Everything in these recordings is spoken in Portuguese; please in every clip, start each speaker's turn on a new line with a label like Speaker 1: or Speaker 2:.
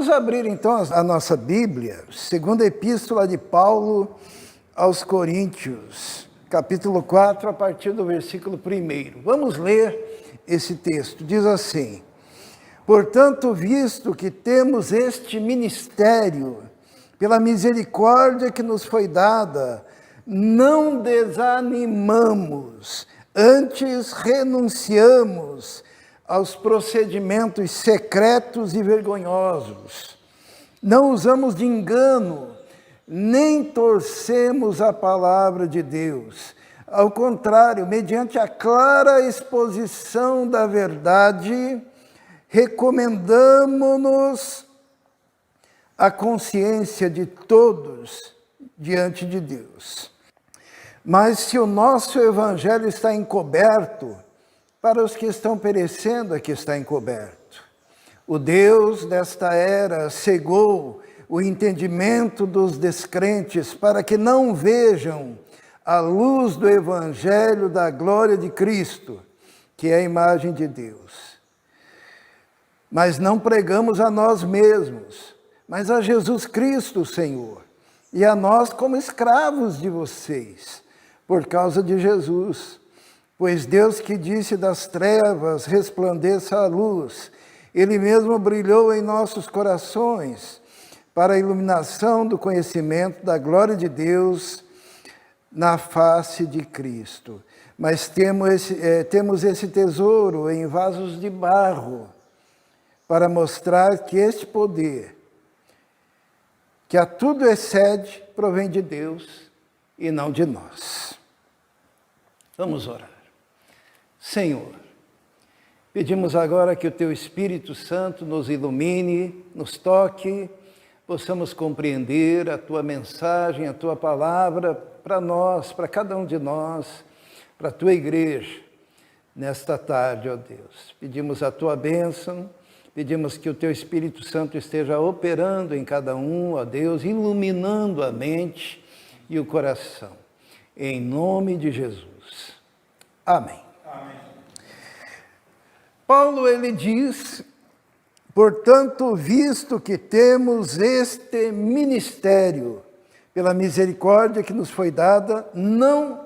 Speaker 1: Vamos abrir então a nossa Bíblia, segunda epístola de Paulo aos Coríntios, capítulo 4, a partir do versículo 1. Vamos ler esse texto. Diz assim: portanto, visto que temos este ministério, pela misericórdia que nos foi dada, não desanimamos, antes renunciamos aos procedimentos secretos e vergonhosos. Não usamos de engano, nem torcemos a palavra de Deus. Ao contrário, mediante a clara exposição da verdade, recomendamo-nos a consciência de todos diante de Deus. Mas se o nosso evangelho está encoberto, para os que estão perecendo é que está encoberto. O Deus desta era cegou o entendimento dos descrentes para que não vejam a luz do evangelho da glória de Cristo, que é a imagem de Deus. Mas não pregamos a nós mesmos, mas a Jesus Cristo, o Senhor, e a nós como escravos de vocês, por causa de Jesus. Pois Deus que disse das trevas resplandeça a luz, Ele mesmo brilhou em nossos corações para a iluminação do conhecimento da glória de Deus na face de Cristo. Mas temos esse tesouro em vasos de barro para mostrar que este poder, que a tudo excede, provém de Deus e não de nós. Vamos orar. Senhor, pedimos agora que o Teu Espírito Santo nos ilumine, nos toque, possamos compreender a Tua mensagem, a Tua palavra para nós, para cada um de nós, para a Tua igreja, nesta tarde, ó Deus. Pedimos a Tua bênção, pedimos que o Teu Espírito Santo esteja operando em cada um, ó Deus, iluminando a mente e o coração. Em nome de Jesus. Amém. Paulo, ele diz, portanto, visto que temos este ministério, pela misericórdia que nos foi dada, não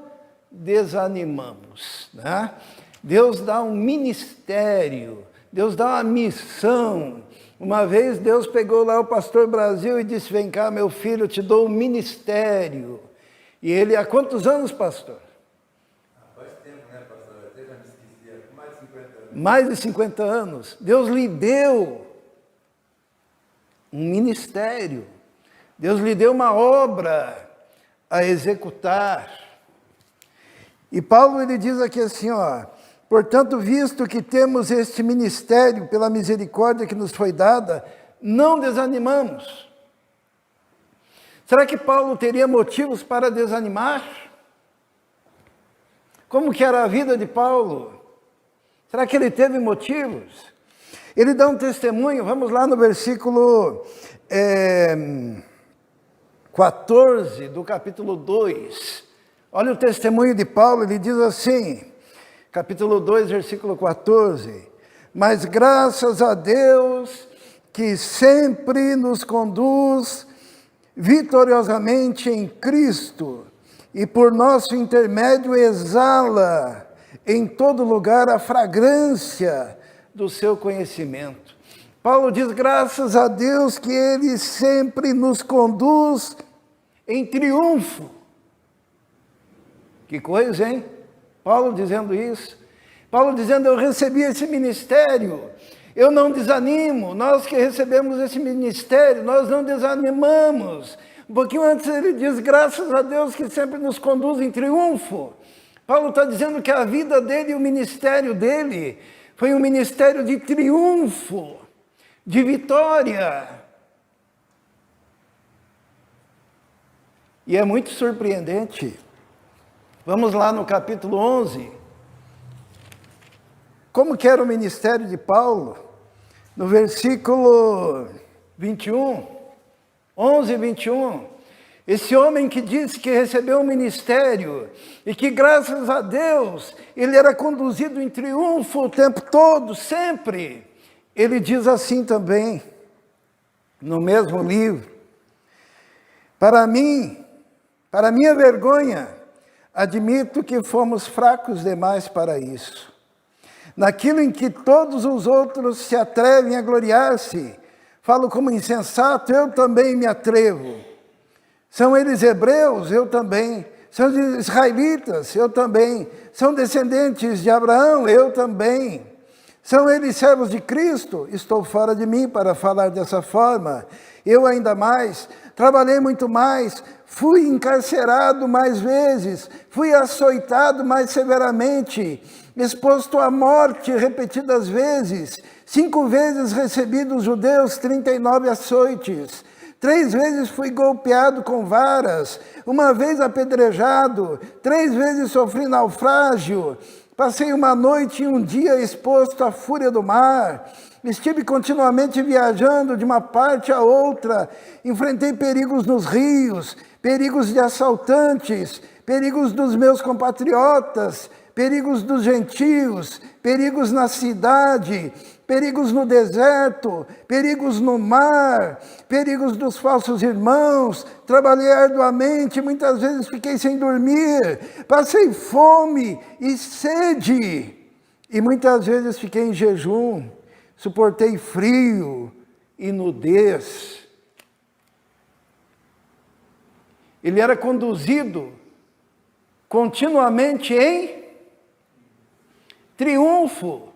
Speaker 1: desanimamos, né? Deus dá um ministério, Deus dá uma missão. Uma vez Deus pegou lá o pastor Brasil e disse, vem cá, meu filho, eu te dou um ministério. E ele, há quantos anos, pastor? Mais de 50 anos, Deus lhe deu um ministério, Deus lhe deu uma obra a executar. E Paulo, ele diz aqui assim, ó, portanto, visto que temos este ministério, pela misericórdia que nos foi dada, não desanimamos. Será que Paulo teria motivos para desanimar? Como que era a vida de Paulo? Será que ele teve motivos? Ele dá um testemunho, vamos lá no versículo 14 do capítulo 2. Olha o testemunho de Paulo, ele diz assim, capítulo 2, versículo 14. Mas graças a Deus que sempre nos conduz vitoriosamente em Cristo e por nosso intermédio exala em todo lugar a fragrância do seu conhecimento. Paulo diz, graças a Deus que Ele sempre nos conduz em triunfo. Que coisa, hein? Paulo dizendo isso. Paulo dizendo, eu recebi esse ministério, eu não desanimo. Nós que recebemos esse ministério, nós não desanimamos. Um pouquinho antes ele diz, graças a Deus que sempre nos conduz em triunfo. Paulo está dizendo que a vida dele e o ministério dele foi um ministério de triunfo, de vitória. E é muito surpreendente. Vamos lá no capítulo 11. Como que era o ministério de Paulo? No versículo 21, 11 e 21. Esse homem que disse que recebeu um ministério e que, graças a Deus, ele era conduzido em triunfo o tempo todo, sempre. Ele diz assim também, no mesmo livro. Para mim, para minha vergonha, admito que fomos fracos demais para isso. Naquilo em que todos os outros se atrevem a gloriar-se, falo como insensato, eu também me atrevo. São eles hebreus, eu também. São israelitas, eu também. São descendentes de Abraão, eu também. São eles servos de Cristo? Estou fora de mim para falar dessa forma. Eu ainda mais, trabalhei muito mais, fui encarcerado mais vezes, fui açoitado mais severamente, exposto à morte repetidas vezes, 5 vezes recebi dos judeus 39 açoites, 3 vezes fui golpeado com varas, 1 vez apedrejado, 3 vezes sofri naufrágio, passei uma noite e um dia exposto à fúria do mar, estive continuamente viajando de uma parte a outra, enfrentei perigos nos rios, perigos de assaltantes, perigos dos meus compatriotas, perigos dos gentios, perigos na cidade, perigos no deserto, perigos no mar, perigos dos falsos irmãos, trabalhei arduamente, muitas vezes fiquei sem dormir, passei fome e sede, e muitas vezes fiquei em jejum, suportei frio e nudez. Ele era conduzido continuamente em triunfo.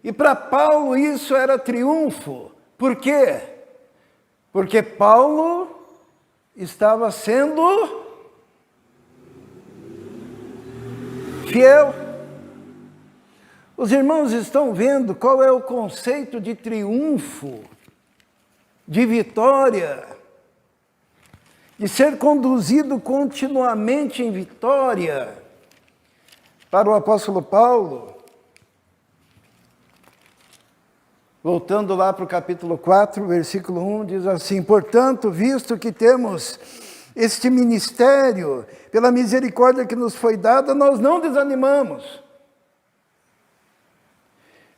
Speaker 1: E para Paulo isso era triunfo. Por quê? Porque Paulo estava sendo fiel. Os irmãos estão vendo qual é o conceito de triunfo, de vitória, de ser conduzido continuamente em vitória. Para o apóstolo Paulo, voltando lá para o capítulo 4, versículo 1, diz assim: portanto, visto que temos este ministério, pela misericórdia que nos foi dada, nós não desanimamos.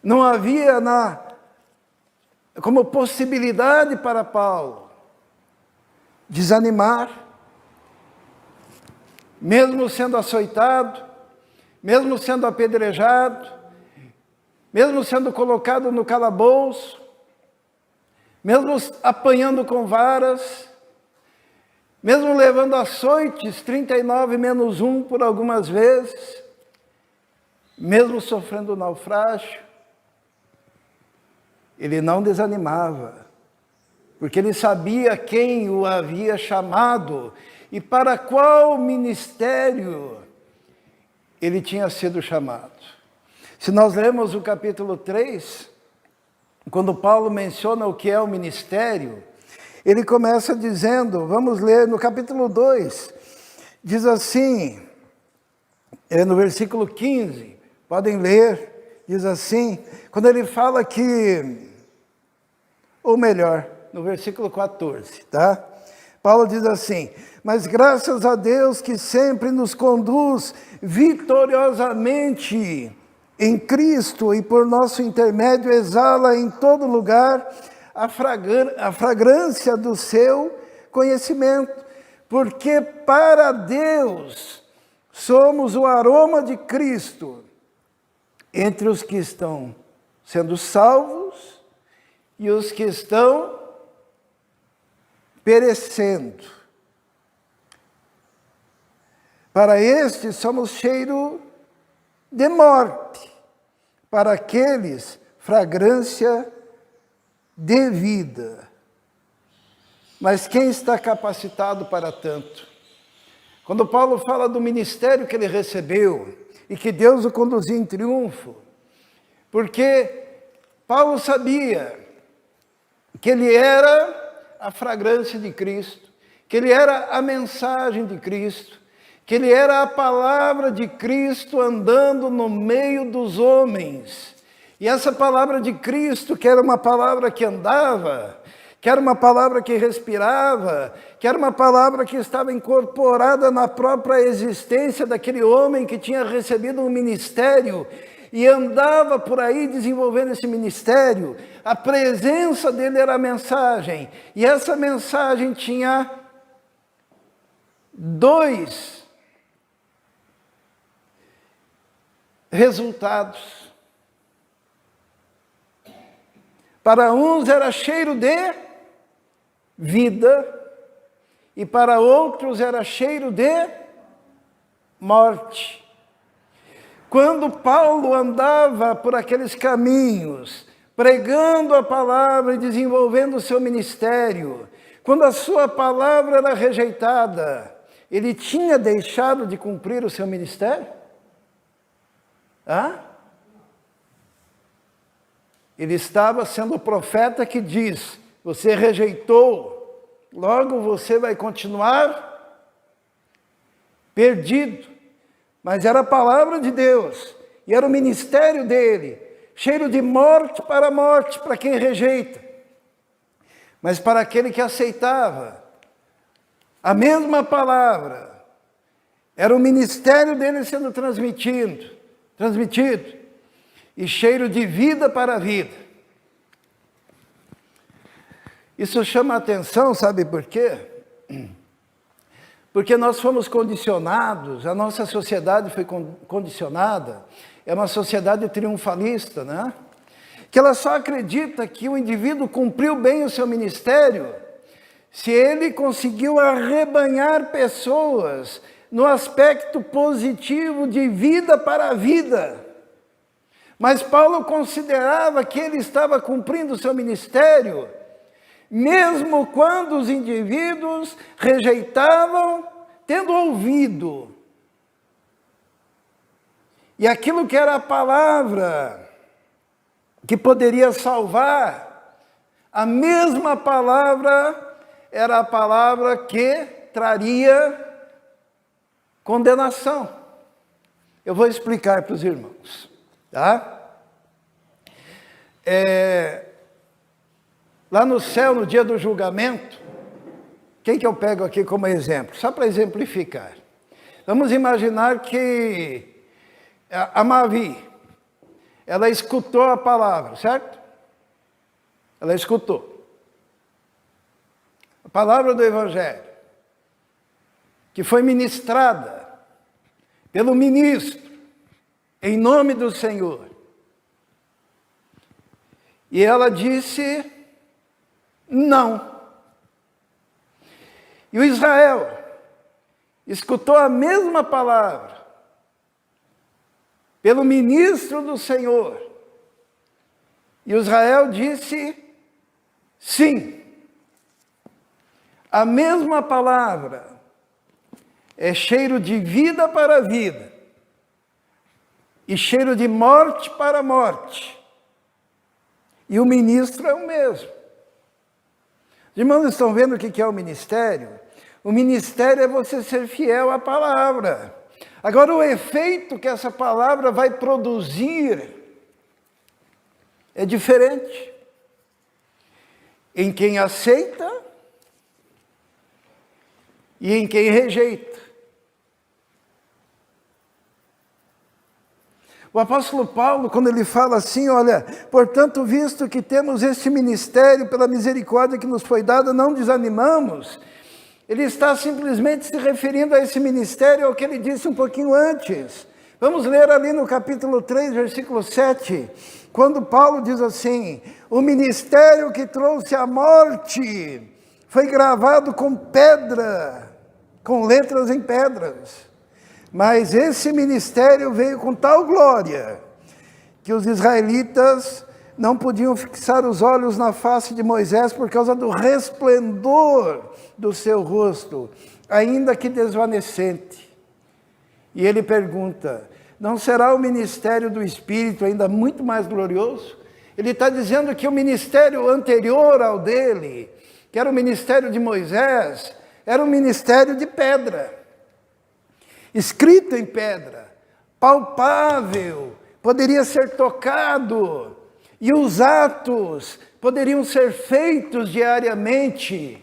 Speaker 1: Não havia como possibilidade para Paulo desanimar, mesmo sendo açoitado, mesmo sendo apedrejado, mesmo sendo colocado no calabouço, mesmo apanhando com varas, mesmo levando açoites, 39 menos 1 por algumas vezes, mesmo sofrendo naufrágio, ele não desanimava, porque ele sabia quem o havia chamado e para qual ministério ele tinha sido chamado. Se nós lemos o capítulo 3, quando Paulo menciona o que é o ministério, ele começa dizendo, vamos ler no capítulo 2, diz assim, no versículo 15, podem ler, diz assim, quando ele fala que, ou melhor, no versículo 14, tá? Paulo diz assim: mas graças a Deus que sempre nos conduz vitoriosamente em Cristo e por nosso intermédio exala em todo lugar a fragrância do seu conhecimento, porque para Deus somos o aroma de Cristo entre os que estão sendo salvos e os que estão perecendo. Para estes somos cheiro de morte, para aqueles fragrância de vida. Mas quem está capacitado para tanto? Quando Paulo fala do ministério que ele recebeu e que Deus o conduziu em triunfo, porque Paulo sabia que ele era a fragrância de Cristo, que ele era a mensagem de Cristo, que ele era a palavra de Cristo andando no meio dos homens. E essa palavra de Cristo, que era uma palavra que andava, que era uma palavra que respirava, que era uma palavra que estava incorporada na própria existência daquele homem que tinha recebido um ministério e andava por aí desenvolvendo esse ministério. A presença dele era a mensagem, e essa mensagem tinha dois resultados. Para uns era cheiro de vida, e para outros era cheiro de morte. Quando Paulo andava por aqueles caminhos, pregando a palavra e desenvolvendo o seu ministério, quando a sua palavra era rejeitada, ele tinha deixado de cumprir o seu ministério? Ele estava sendo o profeta que diz: você rejeitou, logo você vai continuar perdido. Mas era a palavra de Deus, e era o ministério dele, cheiro de morte para quem rejeita. Mas para aquele que aceitava a mesma palavra, era o ministério dele sendo transmitido, e cheiro de vida para a vida. Isso chama a atenção, sabe por quê? Porque nós fomos condicionados, a nossa sociedade foi condicionada, é uma sociedade triunfalista, né? Que ela só acredita que o indivíduo cumpriu bem o seu ministério se ele conseguiu arrebanhar pessoas no aspecto positivo de vida para a vida. Mas Paulo considerava que ele estava cumprindo o seu ministério, mesmo quando os indivíduos rejeitavam, tendo ouvido. E aquilo que era a palavra que poderia salvar, a mesma palavra era a palavra que traria condenação. Eu vou explicar para os irmãos, tá? Lá no céu, no dia do julgamento, quem que eu pego aqui como exemplo? Só para exemplificar. Vamos imaginar que a Mavi, ela escutou a palavra, certo? Ela escutou a palavra do Evangelho, que foi ministrada pelo ministro, em nome do Senhor. E ela disse não. E o Israel escutou a mesma palavra pelo ministro do Senhor. E o Israel disse sim. A mesma palavra é cheiro de vida para a vida e cheiro de morte para a morte. E o ministro é o mesmo. Os irmãos estão vendo o que é o ministério? O ministério é você ser fiel à palavra. Agora, o efeito que essa palavra vai produzir é diferente. Em quem aceita e em quem rejeita. O apóstolo Paulo, quando ele fala assim, olha, portanto, visto que temos este ministério pela misericórdia que nos foi dada, não desanimamos. Ele está simplesmente se referindo a esse ministério, ao que ele disse um pouquinho antes. Vamos ler ali no capítulo 3, versículo 7, quando Paulo diz assim: o ministério que trouxe a morte foi gravado com pedra, com letras em pedras. Mas esse ministério veio com tal glória que os israelitas não podiam fixar os olhos na face de Moisés por causa do resplendor do seu rosto, ainda que desvanecente. E ele pergunta: não será o ministério do Espírito ainda muito mais glorioso? Ele está dizendo que o ministério anterior ao dele, que era o ministério de Moisés, era um ministério de pedra, escrito em pedra, palpável, poderia ser tocado, e os atos poderiam ser feitos diariamente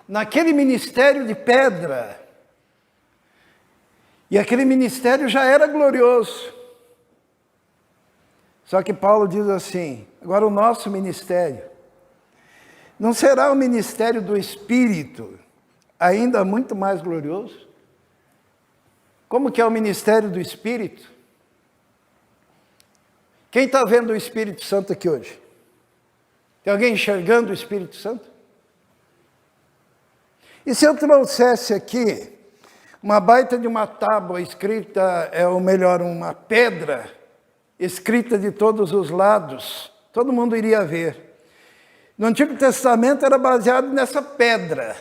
Speaker 1: naquele ministério de pedra. E aquele ministério já era glorioso. Só que Paulo diz assim, agora o nosso ministério não será o ministério do Espírito ainda muito mais glorioso? Como que é o ministério do Espírito? Quem está vendo o Espírito Santo aqui hoje? Tem alguém enxergando o Espírito Santo? E se eu trouxesse aqui uma baita de uma tábua escrita, ou melhor, uma pedra escrita de todos os lados, todo mundo iria ver. No Antigo Testamento era baseado nessa pedra.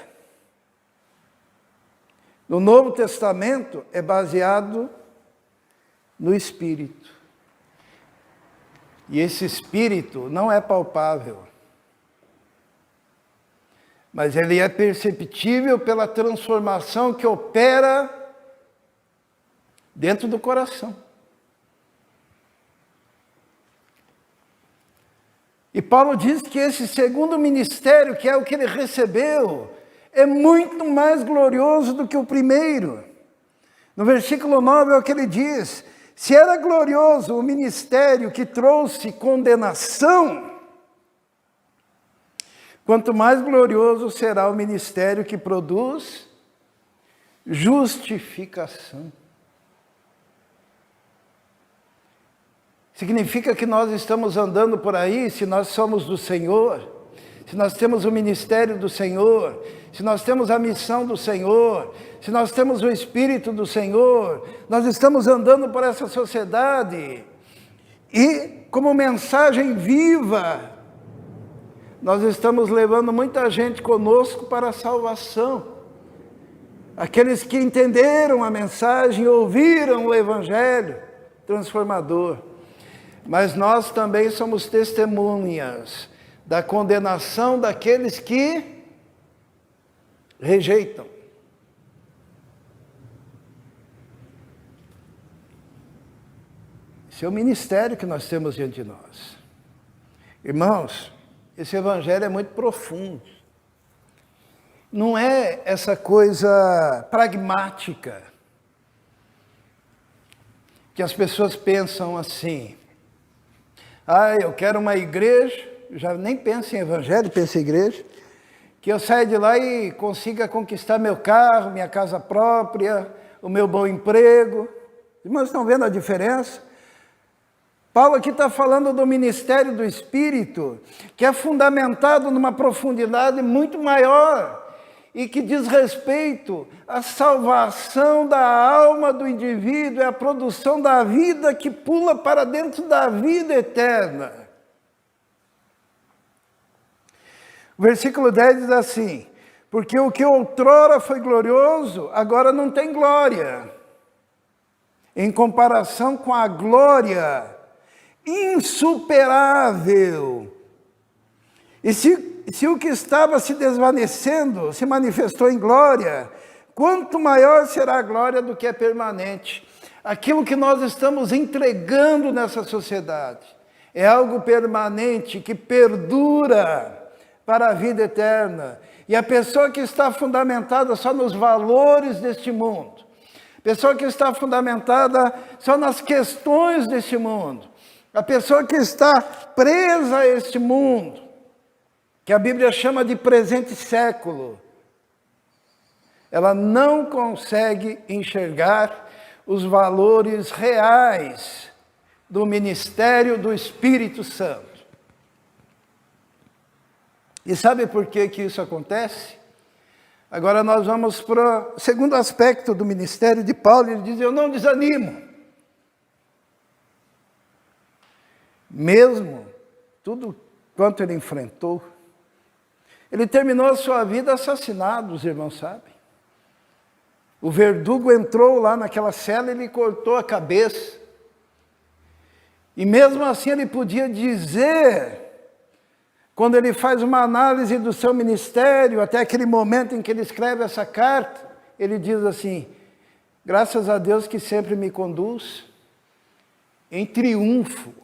Speaker 1: No Novo Testamento é baseado no Espírito. E esse Espírito não é palpável, mas ele é perceptível pela transformação que opera dentro do coração. E Paulo diz que esse segundo ministério, que é o que ele recebeu, é muito mais glorioso do que o primeiro. No versículo 9 é o que ele diz: se era glorioso o ministério que trouxe condenação, quanto mais glorioso será o ministério que produz justificação. Significa que nós estamos andando por aí, se nós somos do Senhor, se nós temos o ministério do Senhor, se nós temos a missão do Senhor, se nós temos o Espírito do Senhor, nós estamos andando por essa sociedade e, como mensagem viva, nós estamos levando muita gente conosco para a salvação. Aqueles que entenderam a mensagem, ouviram o Evangelho transformador. Mas nós também somos testemunhas da condenação daqueles que rejeitam. Esse é o ministério que nós temos diante de nós. Irmãos, esse evangelho é muito profundo. Não é essa coisa pragmática, que as pessoas pensam assim: eu quero uma igreja, já nem penso em evangelho, penso em igreja, que eu saia de lá e consiga conquistar meu carro, minha casa própria, o meu bom emprego. Irmãos, estão vendo a diferença? Paulo aqui está falando do ministério do Espírito, que é fundamentado numa profundidade muito maior e que diz respeito à salvação da alma do indivíduo, é a produção da vida que pula para dentro da vida eterna. O versículo 10 diz assim: porque o que outrora foi glorioso, agora não tem glória, em comparação com a glória insuperável. E se o que estava se desvanecendo se manifestou em glória, quanto maior será a glória do que é permanente. Aquilo que nós estamos entregando nessa sociedade é algo permanente, que perdura para a vida eterna. E a pessoa que está fundamentada só nos valores deste mundo, pessoa que está fundamentada só nas questões deste mundo, a pessoa que está presa a este mundo, que a Bíblia chama de presente século, ela não consegue enxergar os valores reais do ministério do Espírito Santo. E sabe por que isso acontece? Agora nós vamos para o segundo aspecto do ministério de Paulo. Ele diz: eu não desanimo. Mesmo tudo quanto ele enfrentou, ele terminou a sua vida assassinado, os irmãos sabem. O verdugo entrou lá naquela cela e lhe cortou a cabeça. E mesmo assim ele podia dizer, quando ele faz uma análise do seu ministério, até aquele momento em que ele escreve essa carta, ele diz assim: graças a Deus que sempre me conduz em triunfo.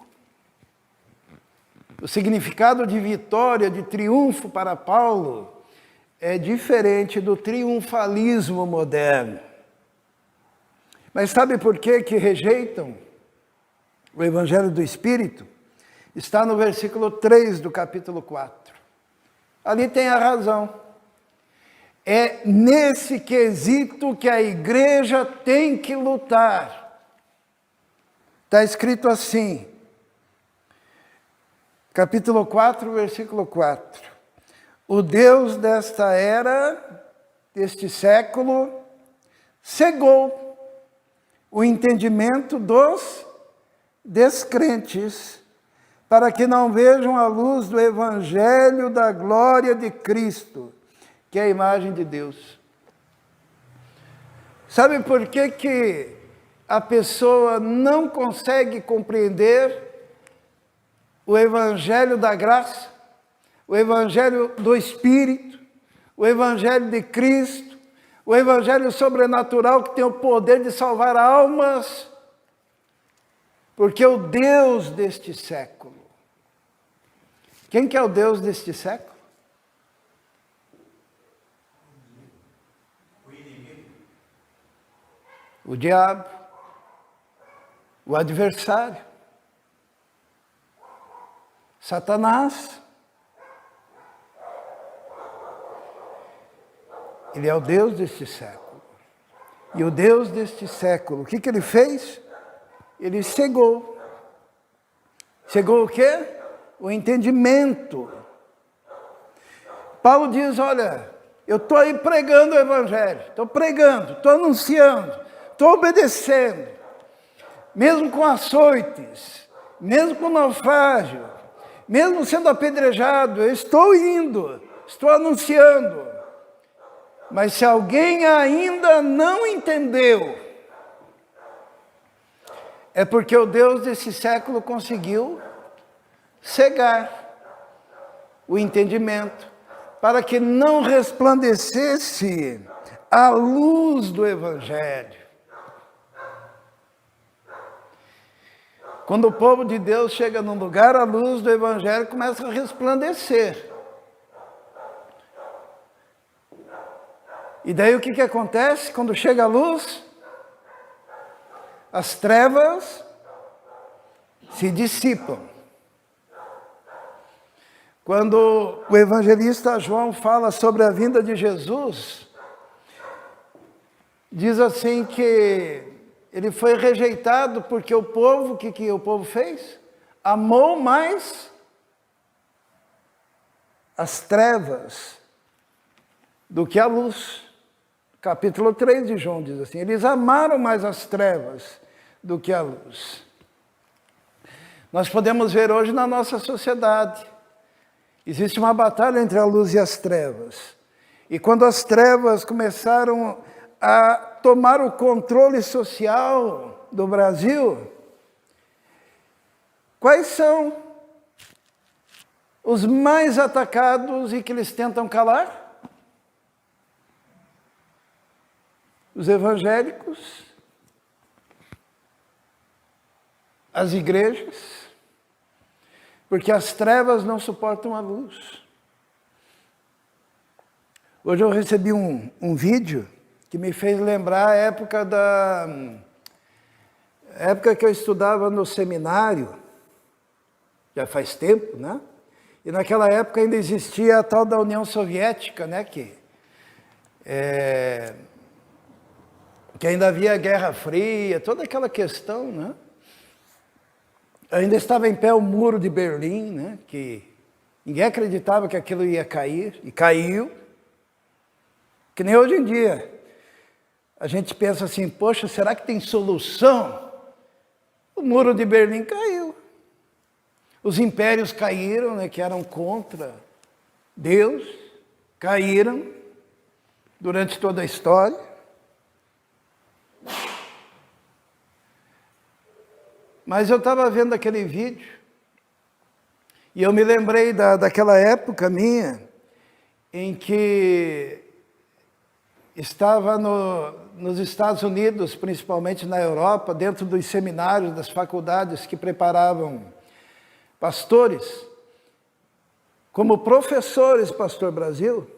Speaker 1: O significado de vitória, de triunfo para Paulo, é diferente do triunfalismo moderno. Mas sabe por que rejeitam o Evangelho do Espírito? Está no versículo 3 do capítulo 4. Ali tem a razão. É nesse quesito que a igreja tem que lutar. Está escrito assim, capítulo 4, versículo 4. O Deus desta era, deste século, cegou o entendimento dos descrentes, para que não vejam a luz do evangelho da glória de Cristo, que é a imagem de Deus. Sabe por que a pessoa não consegue compreender o evangelho da graça, o evangelho do Espírito, o evangelho de Cristo, o evangelho sobrenatural que tem o poder de salvar almas? Porque o Deus deste século, quem que é o Deus deste século? O diabo, o adversário, Satanás. Ele é o Deus deste século. E o Deus deste século, o que ele fez? Ele cegou. Cegou o quê? O entendimento. Paulo diz, olha, eu estou aí pregando o evangelho, estou pregando, estou anunciando, estou obedecendo, mesmo com açoites, mesmo com naufrágio, mesmo sendo apedrejado, eu estou indo, estou anunciando. Mas se alguém ainda não entendeu, é porque o Deus desse século conseguiu cegar o entendimento, para que não resplandecesse a luz do evangelho. Quando o povo de Deus chega num lugar, a luz do evangelho começa a resplandecer. E daí o que acontece quando chega a luz? As trevas se dissipam. Quando o evangelista João fala sobre a vinda de Jesus, diz assim que ele foi rejeitado porque o povo, o que o povo fez? Amou mais as trevas do que a luz. Capítulo 3 de João diz assim, eles amaram mais as trevas do que a luz. Nós podemos ver hoje na nossa sociedade, existe uma batalha entre a luz e as trevas. E quando as trevas começaram a tomar o controle social do Brasil, quais são os mais atacados e que eles tentam calar? Os evangélicos, as igrejas, porque as trevas não suportam a luz. Hoje eu recebi um vídeo que me fez lembrar a época que eu estudava no seminário, já faz tempo, né? E naquela época ainda existia a tal da União Soviética, né? Que ainda havia Guerra Fria, toda aquela questão, né? Ainda estava em pé o Muro de Berlim, né? Que ninguém acreditava que aquilo ia cair, e caiu. Que nem hoje em dia. A gente pensa assim, poxa, será que tem solução? O Muro de Berlim caiu. Os impérios caíram, né, que eram contra Deus, caíram durante toda a história. Mas eu estava vendo aquele vídeo e eu me lembrei daquela época minha em que estava nos Estados Unidos, principalmente na Europa, dentro dos seminários, das faculdades que preparavam pastores, como professores, Pastor Brasil,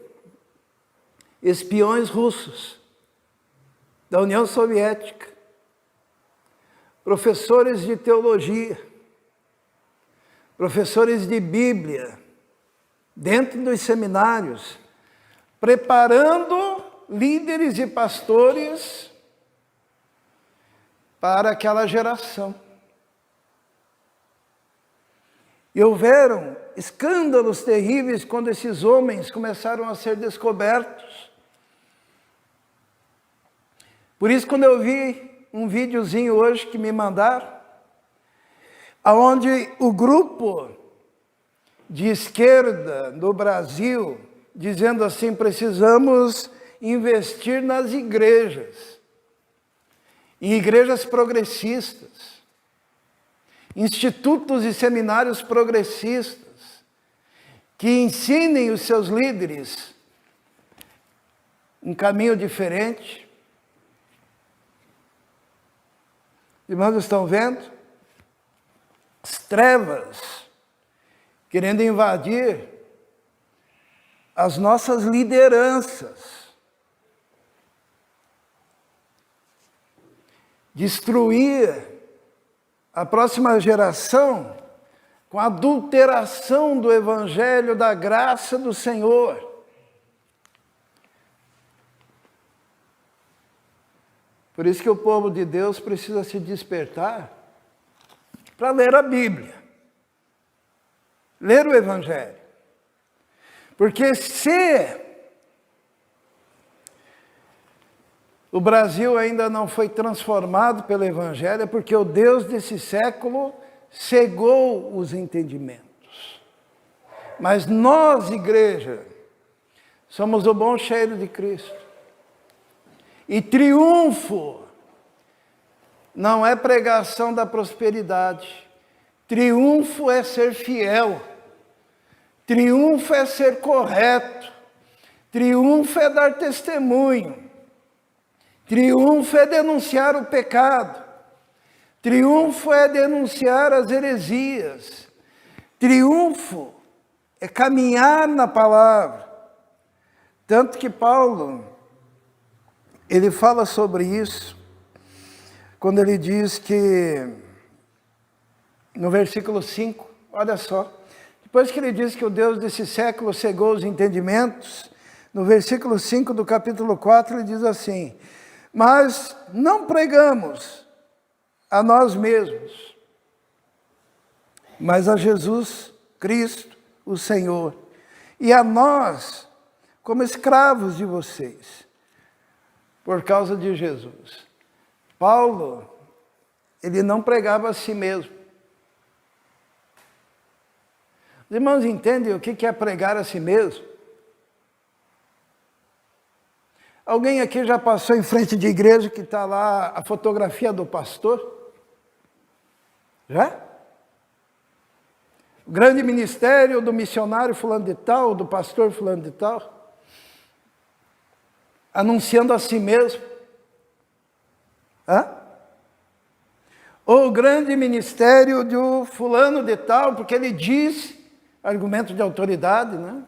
Speaker 1: espiões russos da União Soviética, professores de teologia, professores de Bíblia, dentro dos seminários, preparando líderes e pastores para aquela geração. E houveram escândalos terríveis quando esses homens começaram a ser descobertos. Por isso, quando eu vi um videozinho hoje que me mandaram, onde o grupo de esquerda do Brasil, dizendo assim, precisamos investir nas igrejas, em igrejas progressistas, institutos e seminários progressistas, que ensinem os seus líderes um caminho diferente. Irmãos, estão vendo? As trevas querendo invadir as nossas lideranças, destruir a próxima geração com a adulteração do Evangelho da graça do Senhor. Por isso que o povo de Deus precisa se despertar para ler a Bíblia, ler o Evangelho. Porque se o Brasil ainda não foi transformado pelo Evangelho, é porque o Deus desse século cegou os entendimentos. Mas nós, igreja, somos o bom cheiro de Cristo. E triunfo não é pregação da prosperidade. Triunfo é ser fiel. Triunfo é ser correto. Triunfo é dar testemunho. Triunfo é denunciar o pecado. Triunfo é denunciar as heresias. Triunfo é caminhar na palavra. Tanto que Paulo, ele fala sobre isso, quando ele diz que, no versículo 5, olha só, depois que ele diz que o Deus desse século cegou os entendimentos, no versículo 5 do capítulo 4, ele diz assim, mas não pregamos a nós mesmos, mas a Jesus Cristo, o Senhor, e a nós, como escravos de vocês, por causa de Jesus. Paulo, ele não pregava a si mesmo. Os irmãos entendem o que é pregar a si mesmo? Alguém aqui já passou em frente de igreja que está lá a fotografia do pastor? Já? O grande ministério do missionário fulano de tal, do pastor fulano de tal, anunciando a si mesmo. Hã? Ou o grande ministério do fulano de tal, porque ele diz, argumento de autoridade, né?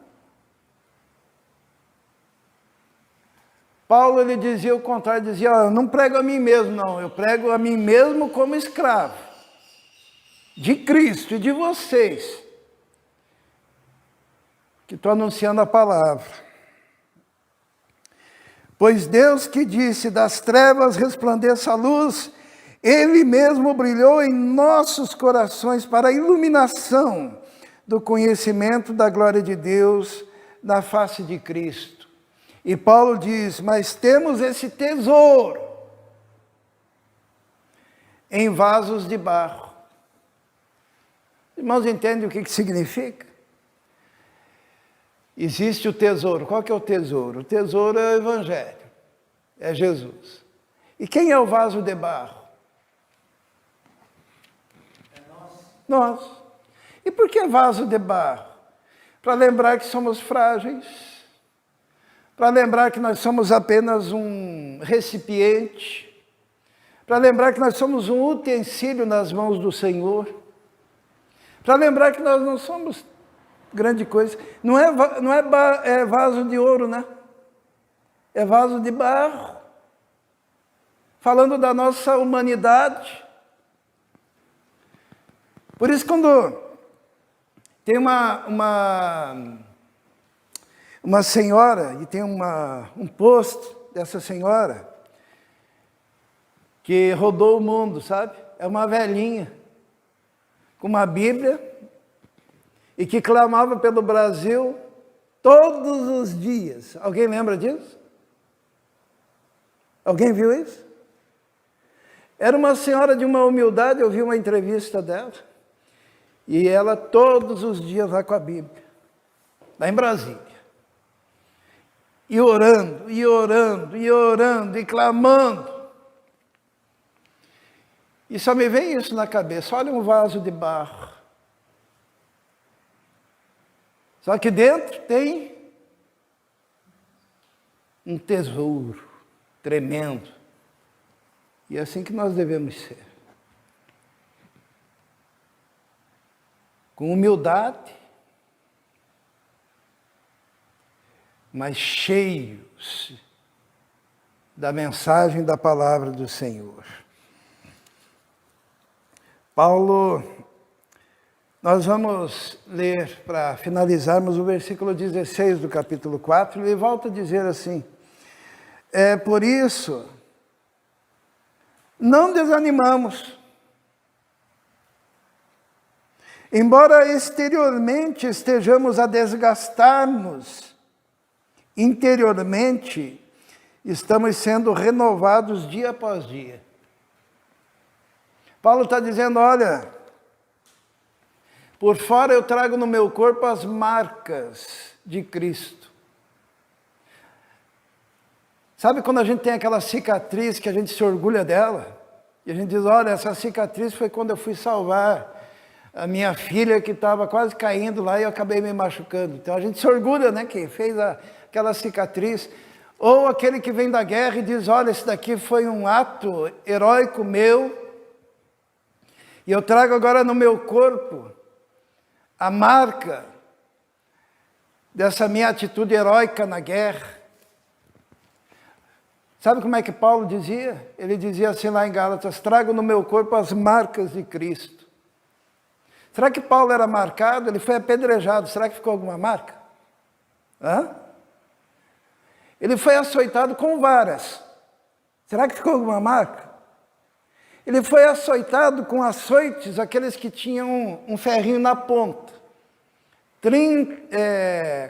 Speaker 1: Paulo, ele dizia o contrário, dizia, eu não prego a mim mesmo, não, eu prego a mim mesmo como escravo de Cristo e de vocês, que estou anunciando a palavra. Pois Deus que disse, das trevas resplandeça a luz, Ele mesmo brilhou em nossos corações para a iluminação do conhecimento da glória de Deus na face de Cristo. E Paulo diz, mas temos esse tesouro em vasos de barro. Irmãos, entendem o que significa? Existe o tesouro. Qual que é o tesouro? O tesouro é o Evangelho, é Jesus. E quem é o vaso de barro? É nós. E por que vaso de barro? Para lembrar que somos frágeis, para lembrar que nós somos apenas um recipiente, para lembrar que nós somos um utensílio nas mãos do Senhor, para lembrar que nós não somos grande coisa. Não é vaso de ouro, né? É vaso de barro. Falando da nossa humanidade. Por isso, quando Tem uma senhora, e tem um post dessa senhora, que rodou o mundo, sabe? É uma velhinha, com uma Bíblia, e que clamava pelo Brasil todos os dias. Alguém lembra disso? Alguém viu isso? Era uma senhora de uma humildade, eu vi uma entrevista dela, e ela todos os dias vai com a Bíblia, lá em Brasília. E orando, e orando, e orando, e clamando. E só me vem isso na cabeça, olha um vaso de barro. Só que dentro tem um tesouro tremendo. E é assim que nós devemos ser. Com humildade, mas cheios da mensagem da palavra do Senhor. Paulo, nós vamos ler, para finalizarmos, o versículo 16 do capítulo 4, ele volta a dizer assim: por isso, não desanimamos. Embora exteriormente estejamos a desgastar-nos, interiormente estamos sendo renovados dia após dia. Paulo está dizendo, olha, por fora eu trago no meu corpo as marcas de Cristo. Sabe quando a gente tem aquela cicatriz que a gente se orgulha dela? E a gente diz, olha, essa cicatriz foi quando eu fui salvar a minha filha que estava quase caindo lá e eu acabei me machucando. Então a gente se orgulha, né, que fez aquela cicatriz. Ou aquele que vem da guerra e diz, olha, esse daqui foi um ato heróico meu, e eu trago agora no meu corpo a marca dessa minha atitude heróica na guerra. Sabe como é que Paulo dizia? Ele dizia assim lá em Gálatas, trago no meu corpo as marcas de Cristo. Será que Paulo era marcado? Ele foi apedrejado, será que ficou alguma marca? Ele foi açoitado com varas, será que ficou alguma marca? Ele foi açoitado com açoites, aqueles que tinham um ferrinho na ponta.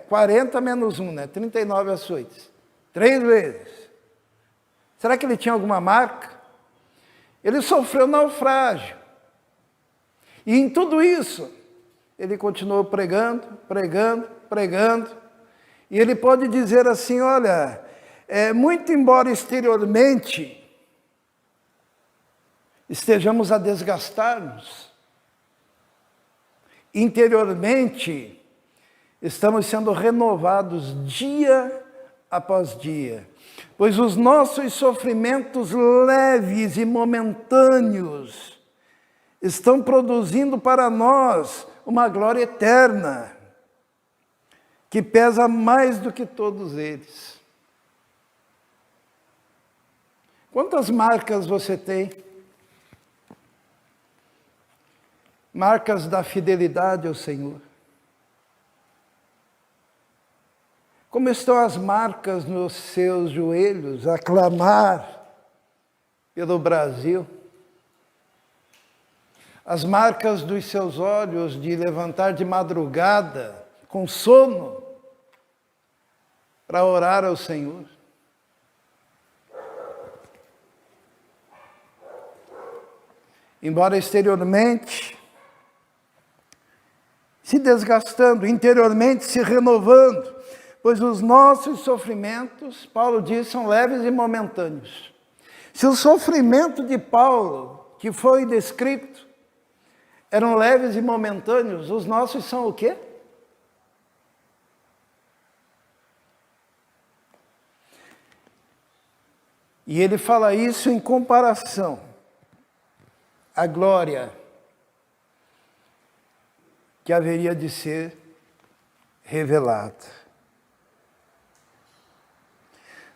Speaker 1: 40 menos 1, né? 39 açoites. 3 vezes. Será que ele tinha alguma marca? Ele sofreu naufrágio. E em tudo isso, ele continuou pregando, pregando, pregando. E ele pode dizer assim, olha, muito embora exteriormente estejamos a desgastar-nos, interiormente estamos sendo renovados dia após dia. Pois os nossos sofrimentos leves e momentâneos estão produzindo para nós uma glória eterna, que pesa mais do que todos eles. Quantas marcas você tem? Marcas da fidelidade ao Senhor. Como estão as marcas nos seus joelhos a clamar pelo Brasil? As marcas dos seus olhos de levantar de madrugada, com sono, para orar ao Senhor? Embora exteriormente se desgastando, interiormente se renovando, pois os nossos sofrimentos, Paulo diz, são leves e momentâneos. Se o sofrimento de Paulo, que foi descrito, eram leves e momentâneos, os nossos são o quê? E ele fala isso em comparação à glória que haveria de ser revelada.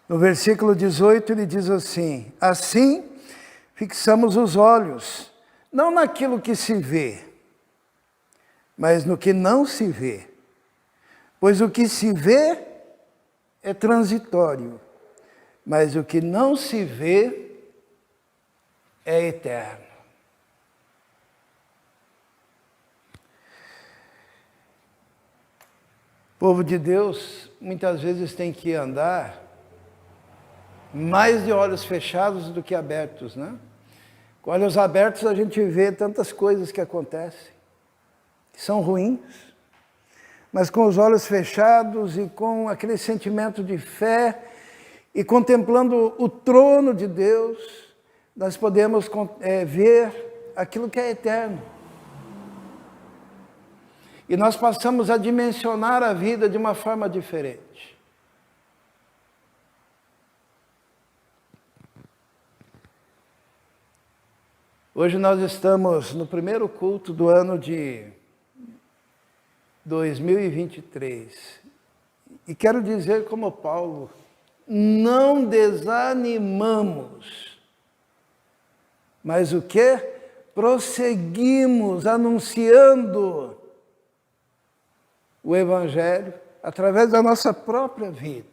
Speaker 1: No versículo 18 ele diz assim, assim fixamos os olhos, não naquilo que se vê, mas no que não se vê. Pois o que se vê é transitório, mas o que não se vê é eterno. O povo de Deus muitas vezes tem que andar mais de olhos fechados do que abertos, né? Com olhos abertos a gente vê tantas coisas que acontecem, que são ruins, mas com os olhos fechados e com aquele sentimento de fé e contemplando o trono de Deus, nós podemos ver aquilo que é eterno. E nós passamos a dimensionar a vida de uma forma diferente. Hoje nós estamos no primeiro culto do ano de 2023. E quero dizer como Paulo, não desanimamos. Mas o quê? Prosseguimos anunciando o Evangelho através da nossa própria vida,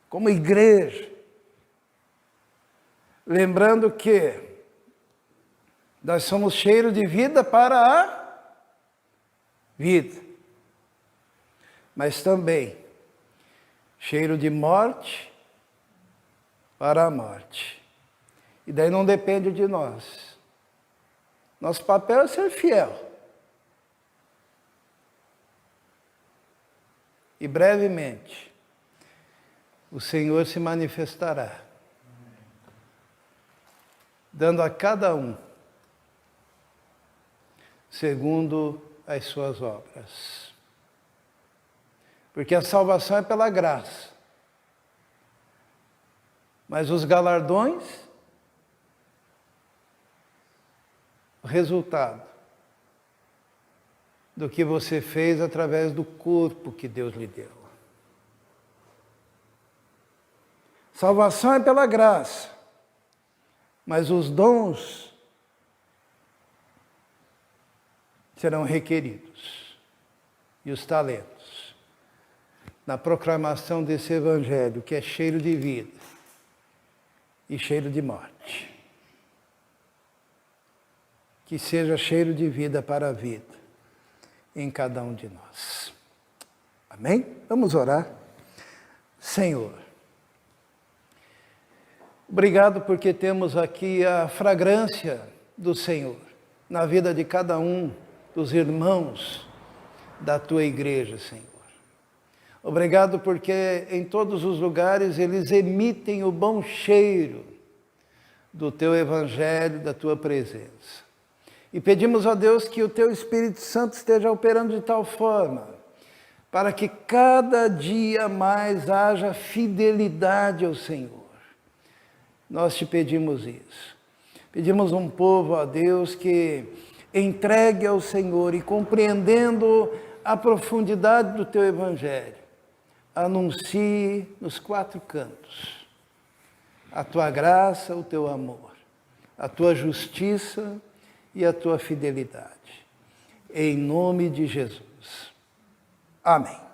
Speaker 1: como igreja. Lembrando que nós somos cheiro de vida para a vida, mas também cheiro de morte para a morte. E daí não depende de nós. Nosso papel é ser fiel. E brevemente, o Senhor se manifestará, dando a cada um segundo as suas obras. Porque a salvação é pela graça, mas os galardões, o resultado do que você fez através do corpo que Deus lhe deu. Salvação é pela graça, mas os dons serão requeridos, e os talentos, na proclamação desse Evangelho, que é cheiro de vida e cheiro de morte. Que seja cheiro de vida para a vida em cada um de nós. Amém? Vamos orar. Senhor, obrigado porque temos aqui a fragrância do Senhor na vida de cada um dos irmãos da Tua igreja, Senhor. Obrigado porque em todos os lugares eles emitem o bom cheiro do Teu Evangelho, da Tua presença. E pedimos a Deus que o Teu Espírito Santo esteja operando de tal forma, para que cada dia mais haja fidelidade ao Senhor. Nós te pedimos isso. Pedimos um povo, ó Deus, que entregue ao Senhor e compreendendo a profundidade do Teu Evangelho, anuncie nos 4 cantos a Tua graça, o Teu amor, a Tua justiça e a Tua fidelidade. Em nome de Jesus. Amém.